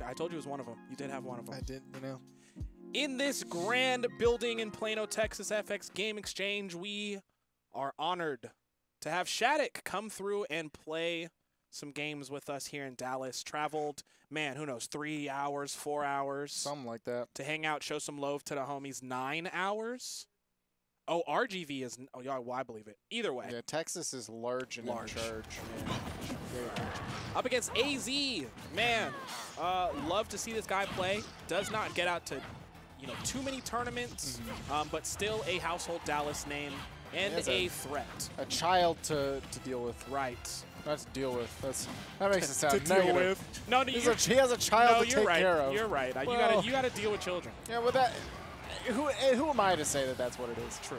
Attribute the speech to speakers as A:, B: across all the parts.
A: I told you it was one of them. You did have one of them.
B: I did, you know.
A: In this grand building in Plano, Texas, FX Game Exchange, we are honored to have Shattuck come through and play some games with us here in Dallas. Traveled, man, who knows, 3 hours, 4 hours.
B: Something like that.
A: To hang out, show some love to the homies. 9 hours. Oh, RGV is, oh, yeah, well, I believe it. Either way.
B: Yeah, Texas is large and in charge.
A: Yeah. Very large. Up against AZ, man, love to see this guy play. Does not get out to, you know, too many tournaments, but still a household Dallas name and a threat.
B: A child to deal with.
A: Right.
B: Not to deal with. That makes it sound
A: to
B: negative.
A: deal with. No, no,
B: he has a child to take care of.
A: You're right.
B: Well,
A: you gotta deal with children.
B: Yeah, with that. Who am I to say that that's what it is?
A: True.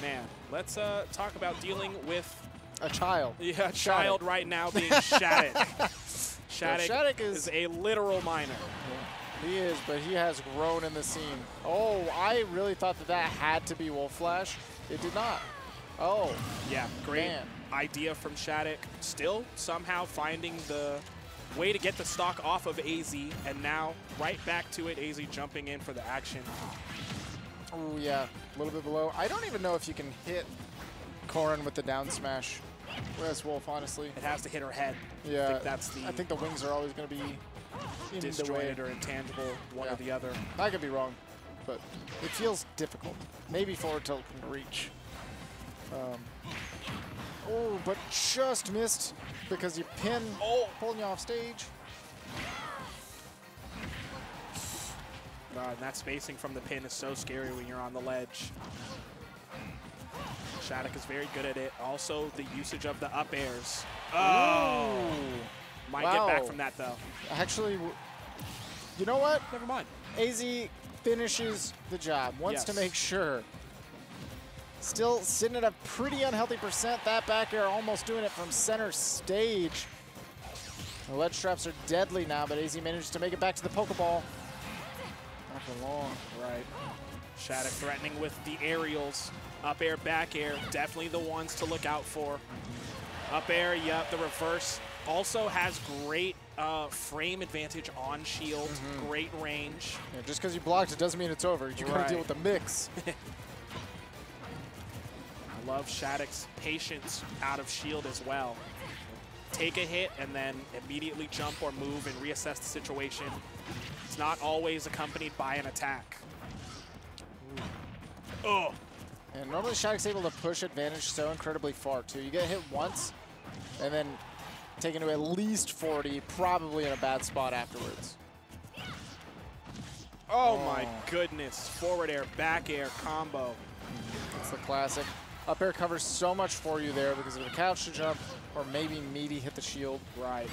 A: Man, let's talk about dealing with
B: a child.
A: Yeah, a child right now being Shattuck.
B: Shattuck
A: is a literal minor.
B: Yeah, he is, but he has grown in the scene. Oh, I really thought that had to be Wolf Flash. It did not. Oh.
A: Yeah, great idea from Shattuck. Still somehow finding the way to get the stock off of AZ, and now right back to it, AZ jumping in for the action.
B: Oh, yeah, a little bit below. I don't even know if you can hit Corrin with the down smash. Whereas Wolf, honestly.
A: It has to hit her head.
B: Yeah,
A: I
B: think the wings are always going to be in
A: disjointed
B: the way.
A: or intangible, one or the other.
B: I could be wrong, but it feels difficult. Maybe forward tilt can reach. Oh, but just missed because you pin, pulling you off stage.
A: God, and that spacing from the pin is so scary when you're on the ledge. Shattuck is very good at it. Also, the usage of the up airs. Oh! Might get back from that, though.
B: Actually, you know what?
A: Never mind.
B: AZ finishes the job. Wants to make sure. Still sitting at a pretty unhealthy percent. That back air almost doing it from center stage. The ledge traps are deadly now, but AZ manages to make it back to the Pokeball. Not for long.
A: Right. Shattuck threatening with the aerials. Up air, back air, definitely the ones to look out for. Up air, yep, the reverse. Also has great frame advantage on shield, great range.
B: Yeah, just because you blocked it doesn't mean it's over. You gotta deal with the mix.
A: I love Shattuck's patience out of shield as well. Take a hit and then immediately jump or move and reassess the situation. It's not always accompanied by an attack. Oh.
B: And normally Shattuck's able to push advantage so incredibly far too. You get hit once and then taken to at least 40, probably in a bad spot afterwards.
A: Oh my goodness. Forward air, back air combo.
B: It's the classic. Up air covers so much for you there because of the couch to jump or maybe meaty hit the shield.
A: Right.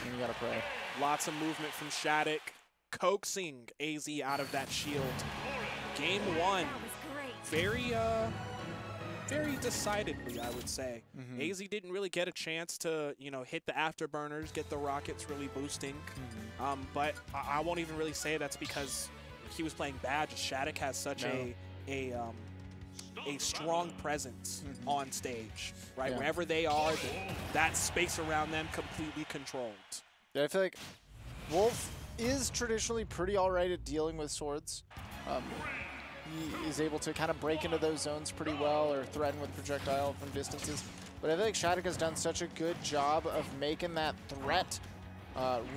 B: And you gotta pray.
A: Lots of movement from Shattuck, coaxing AZ out of that shield. Game one. Very decidedly, I would say. AZ didn't really get a chance to, you know, hit the afterburners, get the rockets really boosting. But I won't even really say that's because he was playing bad. Just Shattuck has such a strong presence on stage, right?
B: Yeah.
A: Wherever they are, that space around them completely controlled.
B: Yeah, I feel like Wolf is traditionally pretty all right at dealing with swords. He is able to kind of break into those zones pretty well or threaten with projectile from distances. But I feel like Shattuck has done such a good job of making that threat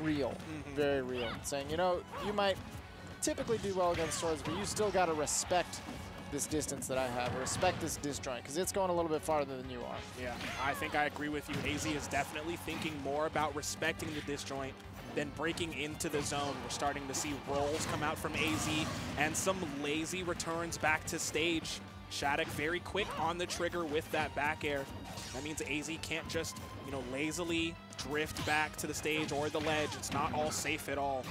B: real, very real. Saying, you know, you might typically do well against swords, but you still got to respect this distance that I have, or respect this disjoint, because it's going a little bit farther than you are.
A: Yeah, I think I agree with you. AZ is definitely thinking more about respecting the disjoint than breaking into the zone. We're starting to see rolls come out from AZ and some lazy returns back to stage. Shattuck very quick on the trigger with that back air. That means AZ can't just, you know, lazily drift back to the stage or the ledge. It's not all safe at all.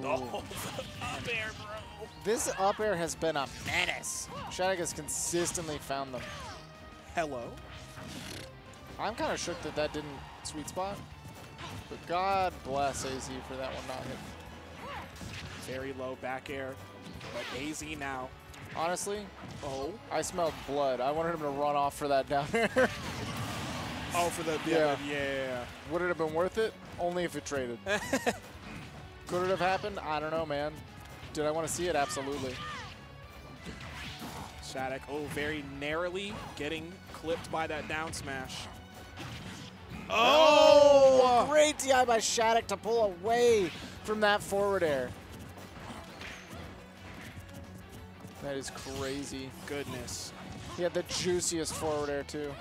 A: Oh, the up air, bro.
B: This up air has been a menace. Shattuck has consistently found them.
A: Hello.
B: I'm kind of shook that didn't sweet spot. But God bless AZ for that one not hit.
A: Very low back air, but AZ now.
B: Honestly, I smelled blood. I wanted him to run off for that down air.
A: Oh, for the yeah.
B: Would it have been worth it? Only if it traded. Could it have happened? I don't know, man. Did I want to see it? Absolutely.
A: Shattuck, very narrowly getting clipped by that down smash.
B: Oh! Great DI by Shattuck to pull away from that forward air. That is crazy.
A: Goodness.
B: He had the juiciest forward air, too.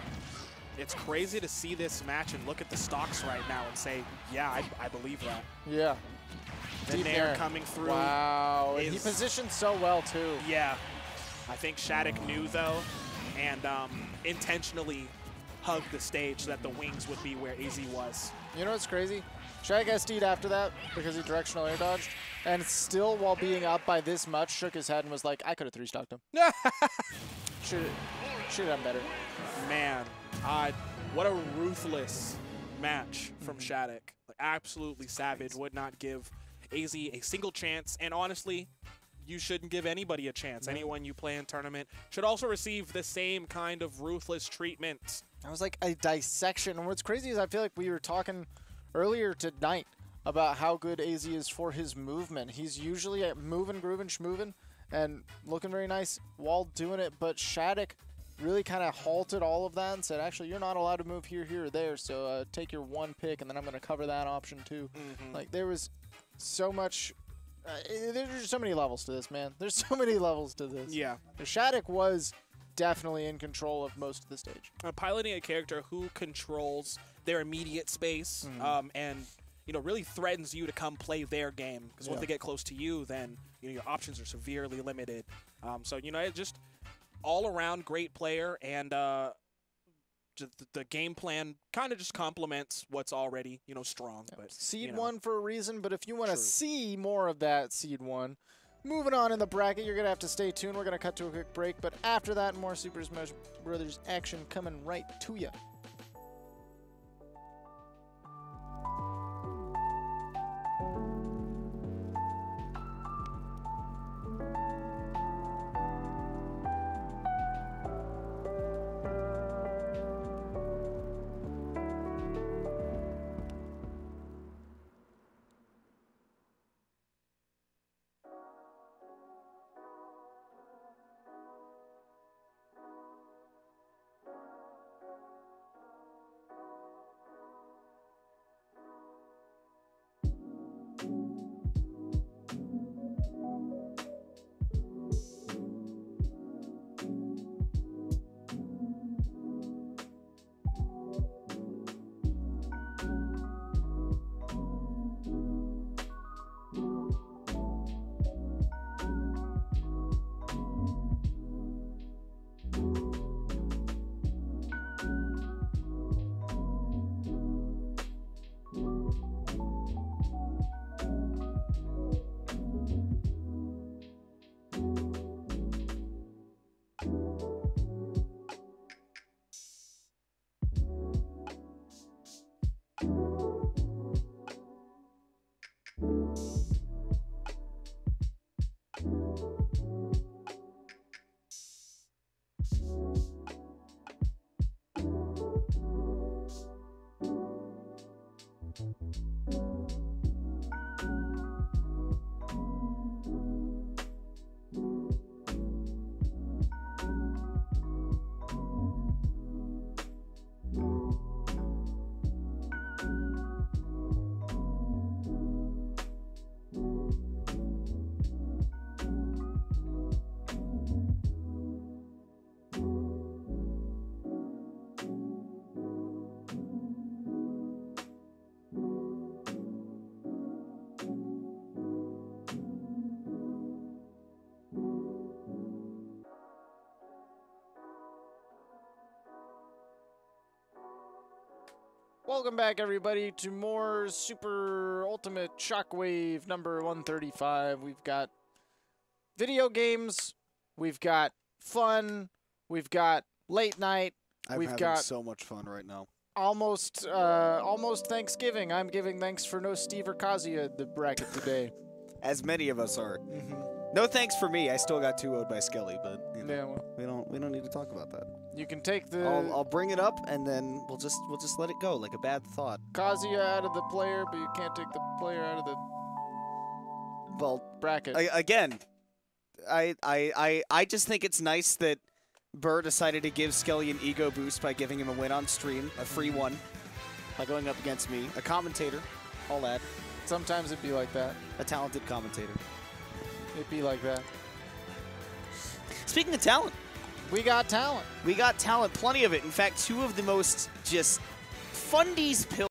A: It's crazy to see this match and look at the stocks right now and say, yeah, I believe that.
B: Yeah.
A: The nair coming through.
B: Wow. And he positioned so well, too.
A: Yeah. I think Shattuck knew, though, and intentionally hugged the stage so that the wings would be where AZ was. You
B: know what's crazy? Shattuck SD'd after that because he directional air dodged, and still, while being up by this much, shook his head and was like, I could have 3-stocked him. Should have done better.
A: Man, what a ruthless match from Shattuck. Like, absolutely savage. Would not give AZ a single chance, and honestly, you shouldn't give anybody a chance. Anyone you play in tournament should also receive the same kind of ruthless treatment.
B: That was like a dissection. And what's crazy is I feel like we were talking earlier tonight about how good AZ is for his movement. He's usually at moving, grooving, schmoving, and looking very nice while doing it. But Shattuck really kind of halted all of that and said, actually, you're not allowed to move here, here, or there. So take your one pick, and then I'm going to cover that option too. Like, there was so much... there's so many levels to this, man. There's so many levels to this.
A: Yeah.
B: Shattuck was definitely in control of most of the stage.
A: Piloting a character who controls their immediate space and really threatens you to come play their game. Because once they get close to you, then your options are severely limited. So just all around great player, and the game plan kind of just complements what's already, strong. But
B: Seed 1 for a reason, but if you want to see more of that Seed 1, moving on in the bracket, you're going to have to stay tuned. We're going to cut to a quick break, but after that, more Super Smash Brothers action coming right to you. Welcome back, everybody, to more Super Ultimate Shockwave number 135. We've got video games, we've got fun, we've got late night.
C: We've got so much fun right now.
B: Almost Thanksgiving. I'm giving thanks for no Steve or Kazuya in the bracket today.
C: As many of us are.
D: No thanks for me. I still got 2-0'd by Skelly, but you know,
B: Yeah, well,
D: we don't need to talk about that.
B: you can take the
D: I'll bring it up and then we'll just let it go like a bad thought.
B: Kazuya out of the player, but you can't take the player out of the bracket.
D: Again, I just think it's nice that Burr decided to give Skelly an ego boost by giving him a win on stream, a free one, by going up against me, a commentator, I'll add.
B: Sometimes it'd be like that.
D: A talented commentator.
B: It'd be like that.
D: Speaking of talent.
B: We got talent.
D: We got talent, plenty of it. In fact, two of the most just fundies pills